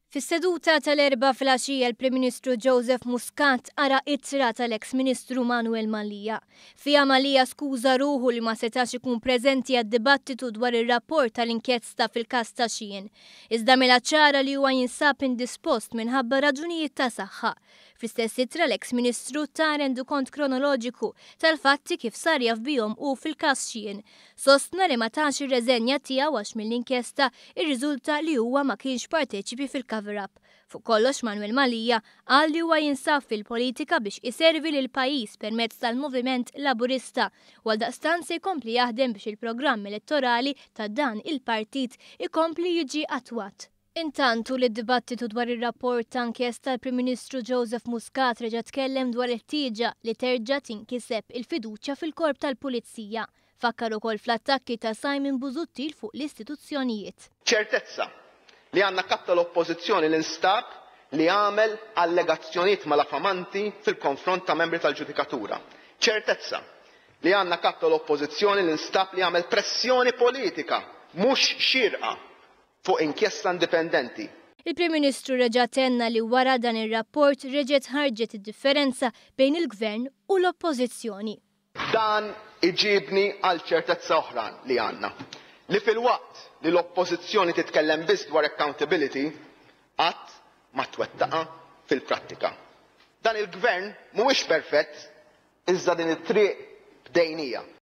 Fis-seduta tal-erba' filgħaxija l-Prim Ministru Joseph Muscat ara ittra tal-eks Ministru Manuel Mallia. Fiha Mallia skuża ruħu li ma setax ikun preżenti għad-dibattitu dwar ir-rapport tal-inkjesta fil-każ ta' Shein. Iżda mela ċara li huwa jinsab indispost minħabba raġunijiet ta' saħħa. Fl-istess ittra l-eks Ministru ta' rendukont kronoloġiku tal-fatti kif sar jaf bihom hu fil-każ Shein. Sostna li ma tax ir-reżenja tiegħu għax mill-inkjesta irriżulta li huwa ma kienx parteċipi fil-cover-up. Fuq kollox Manuel Mallia qal li huwa jinsab fil-politika biex iservi lil pajjiż permezz tal-Moviment Laburista u għaldaqstant se jkompli jaħdem biex il-programm elettorali ta' dan il-partit ikompli jiġi attwat. Intantu li d-dibattitu dwar ir-rapport ta' inkjesta tal-Prim Ministru Joseph Muscat reġa' tkellem dwar it-tieġa li terġa' tinkiseb il-fiduċja fil-korp tal-Pulizija. Fakkar ukoll fl-attakki ta' Simon Busuttil fuq l-istituzzjonijiet. ċertezza li għandna kap tal-oppożizzjoni li nstab li għamel allegazzjonijiet malafamanti fil-konfront ta' membri tal-ġudikatura. ċertezza li għandna kap tal-oppożizzjoni li nstab li għamel pressjoni politika mhux xierqa fuq inkjesta indipendenti. Il-Prim Ministru reġa' tenna li wara dan ir-rapport reġgħet ħarġet id-differenza bejn il-Gvern u l-Oppożizzjoni. Dan iġibni għal ċertezza oħra li għandna. Li fil-waqt li l-oppożizzjoni titkellem biss dwar accountability qatt ma twettaqa fil-prattika. Dan il-Gvern mhuwiex perfett iżda din it-triq bdejnija.